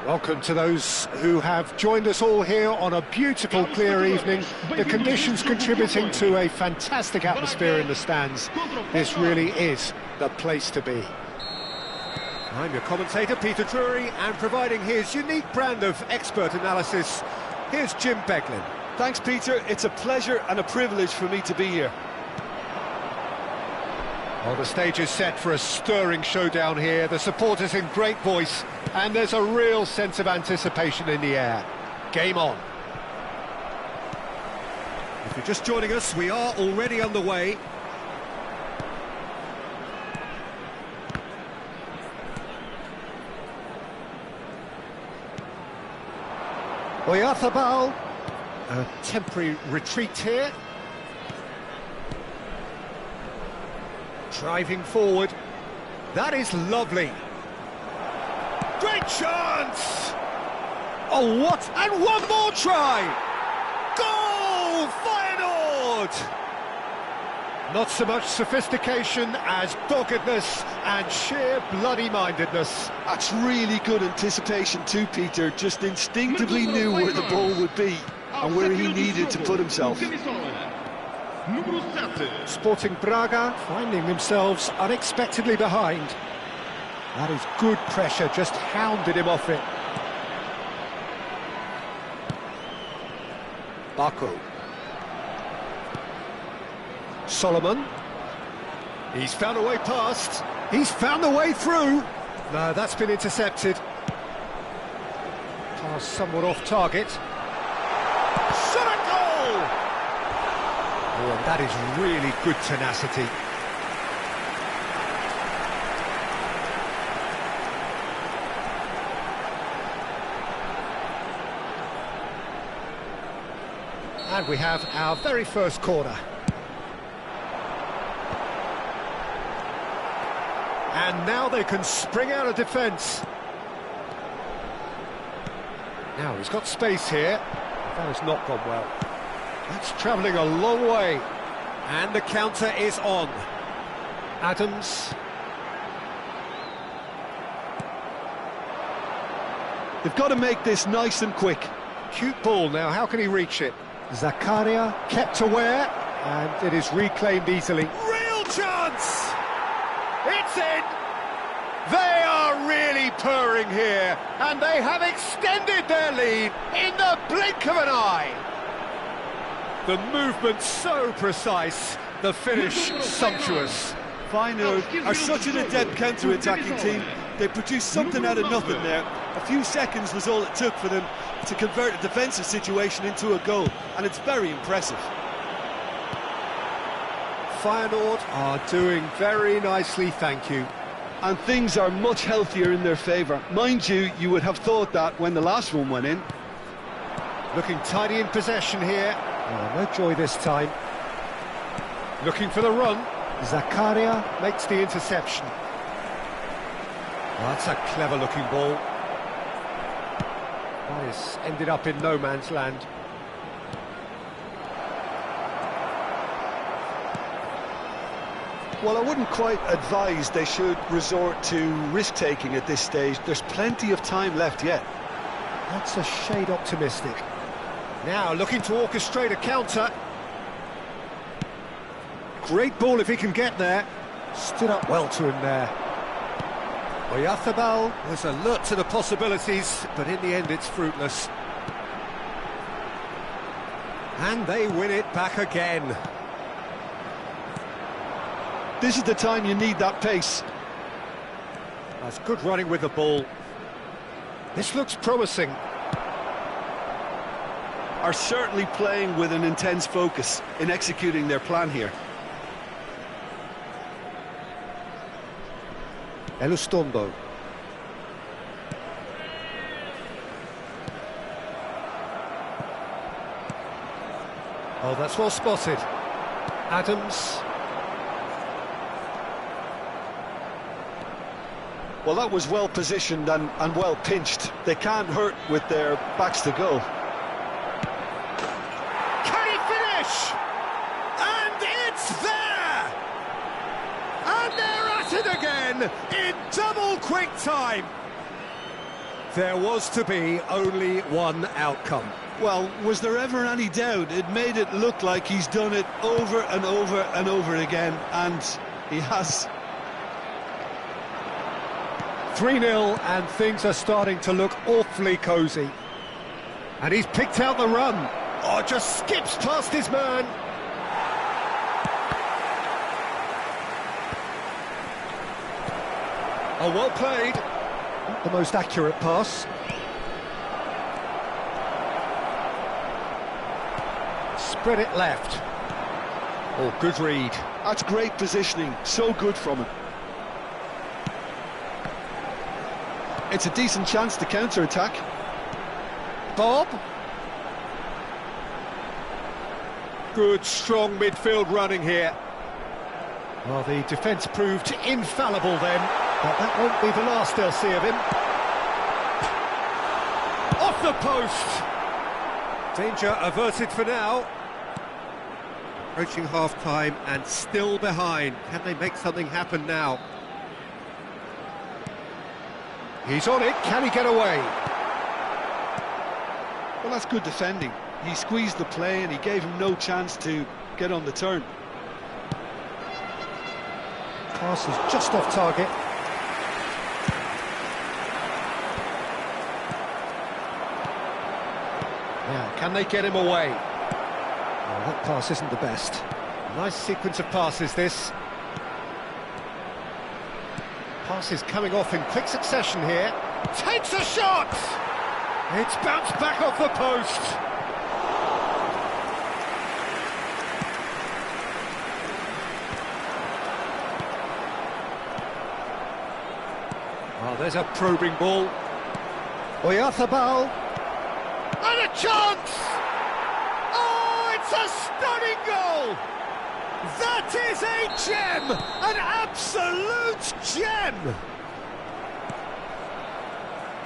Welcome to those who have joined us all here on a beautiful, clear evening. The conditions contributing to a fantastic atmosphere in the stands. This really is the place to be. I'm your commentator, Peter Drury, and providing his unique brand of expert analysis, here's Jim Beglin. Thanks, Peter. It's a pleasure and a privilege for me to be here. Well, the stage is set for a stirring showdown here. The supporters in great voice, and there's a real sense of anticipation in the air. Game on. If you're just joining us, we are already underway. Oyarzábal, a temporary retreat here. Driving forward. That is lovely. Great chance! Oh, what? And one more try! Goal! Feyenoord! Not so much sophistication as doggedness and sheer bloody-mindedness. That's really good anticipation too, Peter. Just instinctively knew where the ball would be and where he needed to put himself. Sporting Braga finding themselves unexpectedly behind. That is good pressure, just hounded him off it. Baku. Solomon. He's found a way past. He's found a way through. No, that's been intercepted. Pass somewhat off target. Shot a goal! Oh, and that is really good tenacity. And we have our very first corner. And now they can spring out of defence. Now he's got space here. That has not gone well. That's travelling a long way. And the counter is on. Adams. They've got to make this nice and quick. Cute ball now, how can he reach it? Zakaria kept aware, and it is reclaimed easily. Real chance! It's in! They are really purring here, and they have extended their lead in the blink of an eye. The movement so precise, the finish sumptuous. Feyenoord are such an adept counter-attacking team. They produced something out of nothing there. A few seconds was all it took for them to convert a defensive situation into a goal, and it's very impressive. Feyenoord are doing very nicely, thank you. And things are much healthier in their favour. Mind you, you would have thought that when the last one went in. Looking tidy in possession here. Oh, no joy this time. Looking for the run. Zakaria makes the interception. Oh, that's a clever-looking ball. That has ended up in no man's land. Well, I wouldn't quite advise they should resort to risk-taking at this stage. There's plenty of time left yet. That's a shade optimistic. Now looking to orchestrate a counter. Great ball if he can get there. Stood up well to him there. Oyarzábal was alert to the possibilities, but in the end it's fruitless. And they win it back again. This is the time you need that pace. That's good running with the ball. This looks promising. Are certainly playing with an intense focus in executing their plan here. Elustondo. Oh, that's well spotted. Adams. Well, that was well positioned and well pinched. They can't hurt with their backs to goal. Can he finish? And it's there! And they're at it again in double quick time. There was to be only one outcome. Well, was there ever any doubt? It made it look like he's done it over and over and over again, and he has. 3-0, and things are starting to look awfully cosy. And he's picked out the run. Oh, just skips past his man. Oh, well played. The most accurate pass. Spread it left. Oh, good read. That's great positioning, so good from him. It's a decent chance to counter-attack. Bob. Good, strong midfield running here. Well, the defence proved infallible then, but that won't be the last they'll see of him. Off the post! Danger averted for now. Approaching half-time and still behind. Can they make something happen now? He's on it, can he get away? Well, that's good defending. He squeezed the play and he gave him no chance to get on the turn. Pass is just off target. Now, can they get him away? Oh, that pass isn't the best. Nice sequence of passes, this. Passes coming off in quick succession here. Takes a shot! It's bounced back off the post. Oh, there's a probing ball. Oyarzabal. And a chance! Oh, it's a stunning goal! That is a gem! An absolute gem!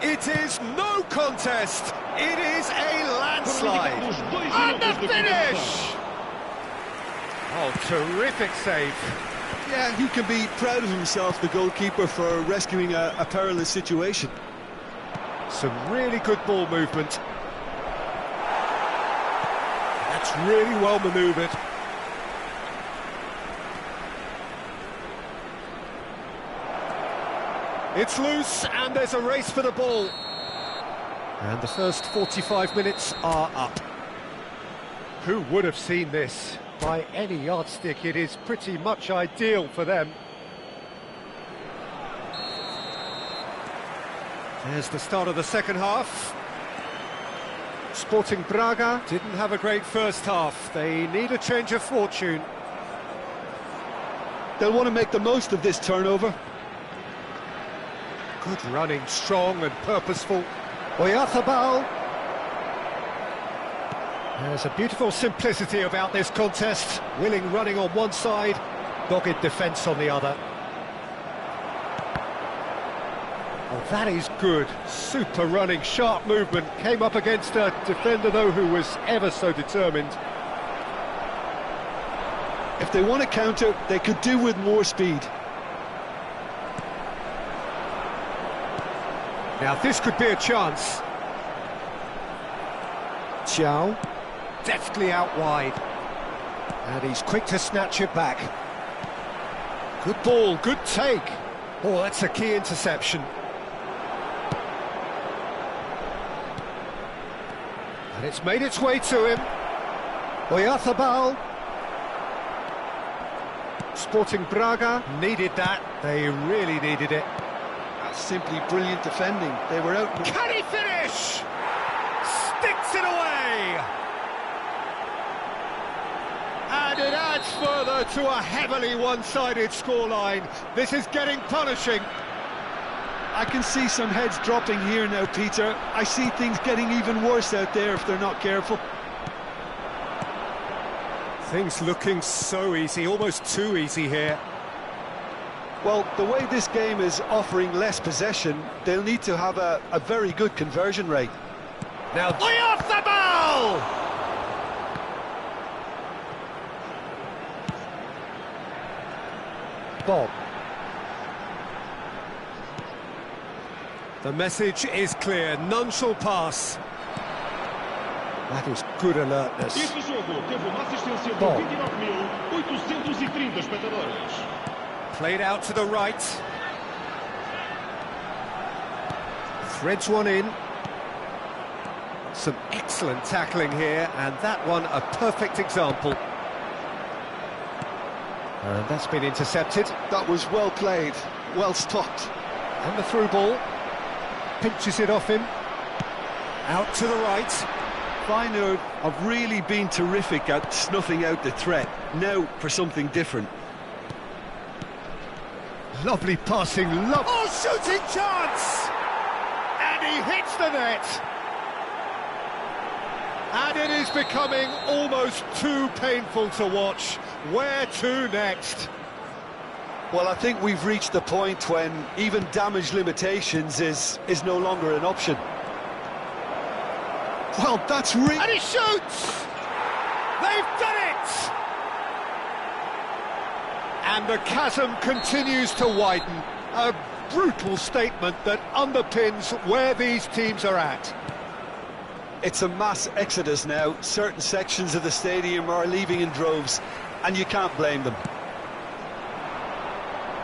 It is no contest. It is a landslide. And the finish! Oh, terrific save. Yeah, he can be proud of himself, the goalkeeper, for rescuing a perilous situation. Some really good ball movement. That's really well manoeuvred. It's loose, and there's a race for the ball. And the first 45 minutes are up. Who would have seen this? By any yardstick, it is pretty much ideal for them. There's the start of the second half. Sporting Braga didn't have a great first half. They need a change of fortune. They'll want to make the most of this turnover. Good running, strong and purposeful. Oyarzabal. There's a beautiful simplicity about this contest. Willing running on one side, dogged defence on the other. Oh, that is good. Super running, sharp movement. Came up against a defender, though, who was ever so determined. If they want to counter, they could do with more speed. Now, this could be a chance. Chow. Deftly out wide. And he's quick to snatch it back. Good ball, good take. Oh, that's a key interception. And it's made its way to him. Oyarzabal. Sporting Braga needed that. They really needed it. That's simply brilliant defending. They were out. Can he finish? Sticks it away. And it adds further to a heavily one-sided scoreline. This is getting punishing. I can see some heads dropping here now, Peter. I see things getting even worse out there if they're not careful. Things looking so easy, almost too easy here. Well, the way this game is offering less possession, they'll need to have a very good conversion rate. Now, Oyarzabal! Bob. The message is clear, none shall pass. That is good alertness. Este jogo teve uma assistência de 29.830 espectadores. Played out to the right. Threads one in. Some excellent tackling here, and that one a perfect example. And that's been intercepted. That was well played, well stopped. And the through ball. Pinches it off him. Out to the right. Feyenoord have really been terrific at snuffing out the threat. Now for something different. Lovely passing, oh, shooting chance! And he hits the net. And it is becoming almost too painful to watch. Where to next? Well, I think we've reached the point when even damage limitations is no longer an option. Well, that's really... And he shoots! They've done it! And the chasm continues to widen. A brutal statement that underpins where these teams are at. It's a mass exodus now. Certain sections of the stadium are leaving in droves, and you can't blame them.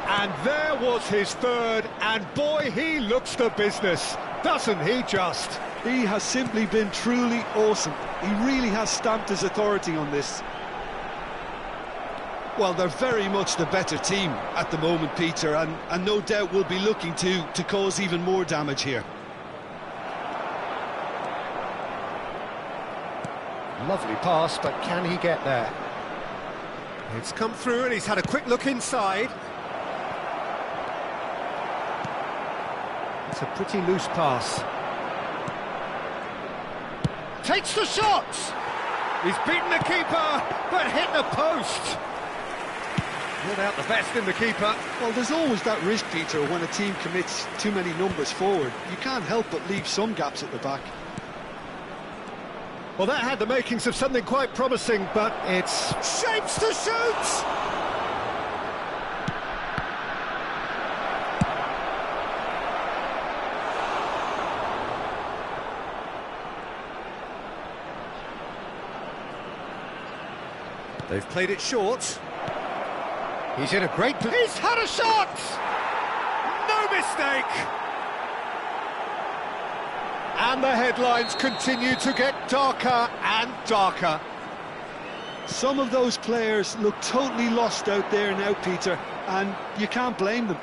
And there was his third, and boy, he looks the business, doesn't he just? He has simply been truly awesome. He really has stamped his authority on this. Well, they're very much the better team at the moment, Peter, and no doubt will be looking to cause even more damage here. Lovely pass, but can he get there? It's come through and he's had a quick look inside. It's a pretty loose pass. Takes the shot! He's beaten the keeper, but hit the post. Not out the best in the keeper. Well, there's always that risk, Peter, when a team commits too many numbers forward. You can't help but leave some gaps at the back. Well, that had the makings of something quite promising, but it's shapes to shoot! They've played it short. He's in a great position. He's had a shot! No mistake! And the headlines continue to get darker and darker. Some of those players look totally lost out there now, Peter, and you can't blame them.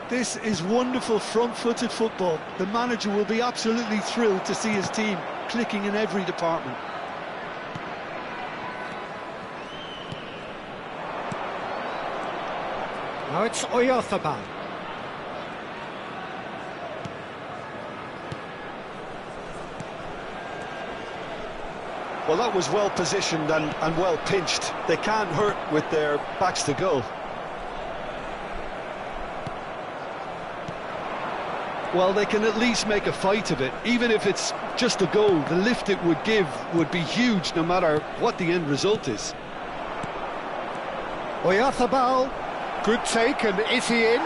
This is wonderful front-footed football. The manager will be absolutely thrilled to see his team clicking in every department. Now it's Oyarzabal. Well, that was well positioned and well pinched. They can't hurt with their backs to goal. Well, they can at least make a fight of it. Even if it's just a goal, the lift it would give would be huge no matter what the end result is. Oyarzabal, good take, and is he in?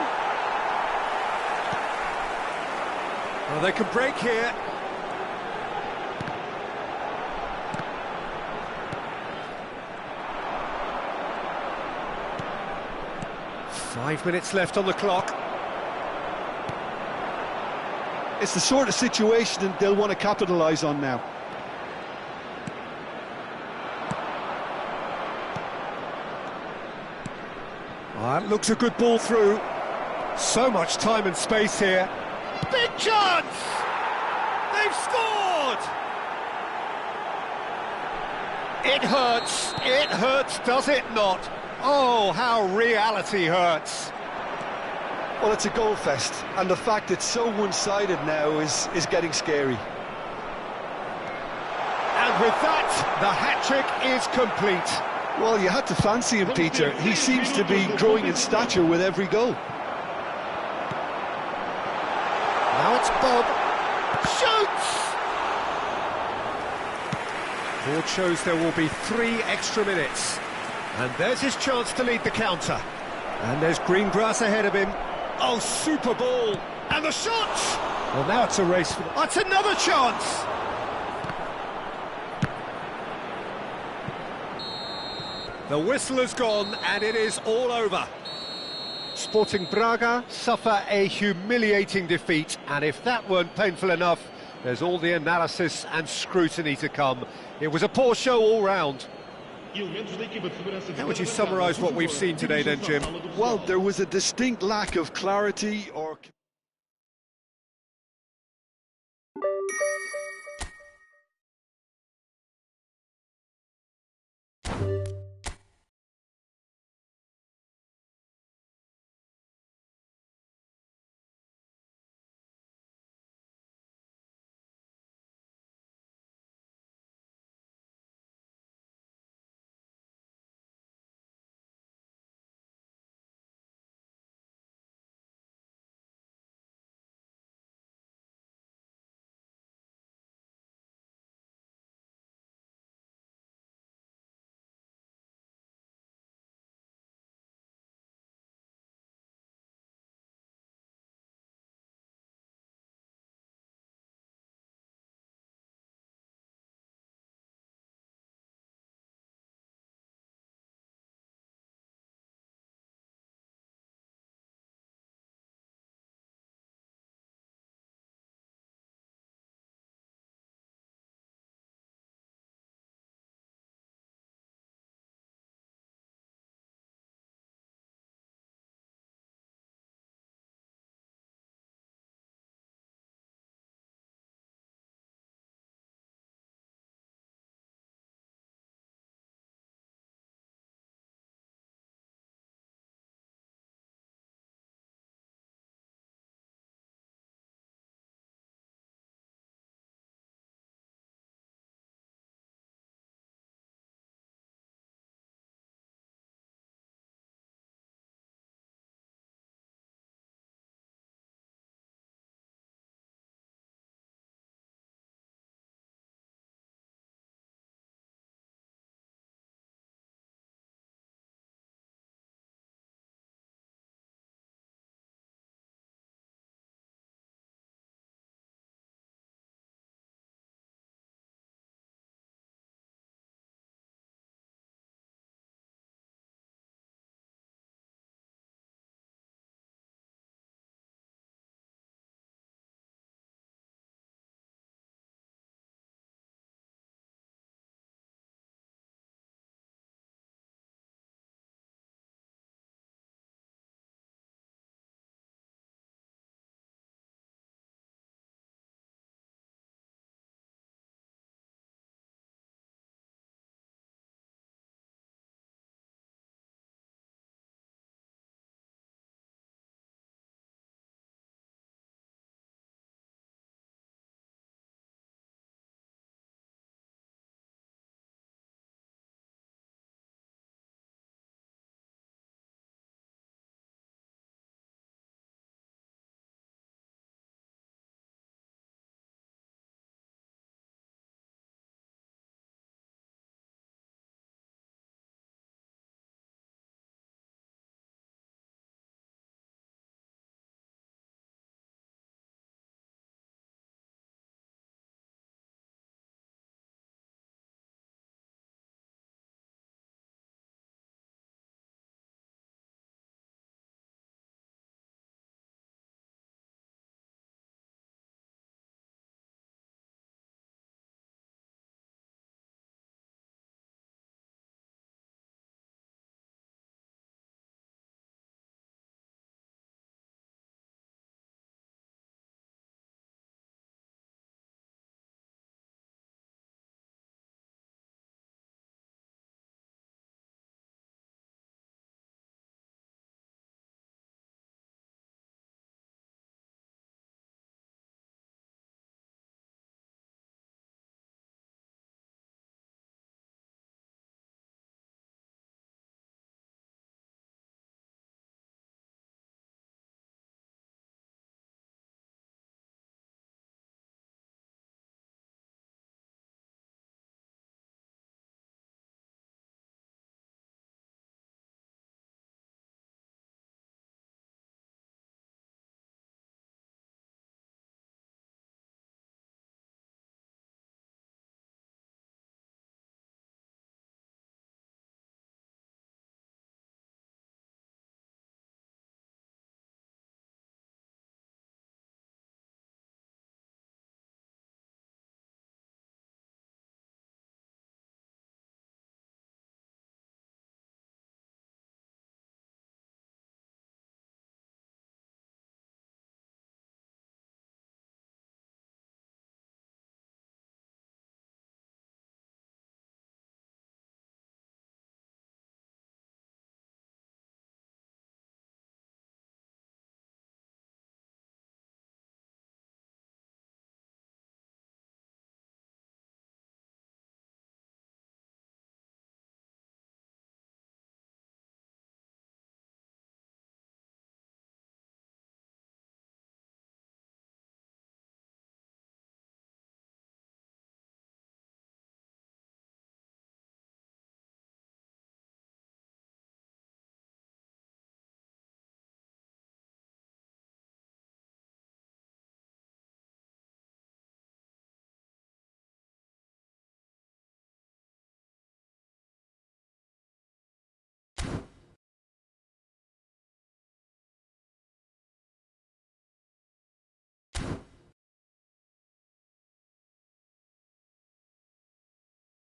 Well, they can break here. Five minutes left on the clock. It's the sort of situation that they'll want to capitalise on now. That looks a good ball through. So much time and space here. Big chance! They've scored! It hurts, does it not? Oh, how reality hurts. Well, it's a goal fest, and the fact it's so one-sided now is getting scary. And with that, the hat-trick is complete. Well, you had to fancy him, Peter. He seems to be growing in stature with every goal. Now it's Bob. Shoots! Board shows there will be 3 extra minutes. And there's his chance to lead the counter. And there's green grass ahead of him. Oh, super ball. And the shot! Well, now it's a race for... That's another chance! The whistle has gone, and it is all over. Sporting Braga suffer a humiliating defeat, and if that weren't painful enough, there's all the analysis and scrutiny to come. It was a poor show all round. How would you summarise what we've seen today then, Jim? Well, there was a distinct lack of clarity or...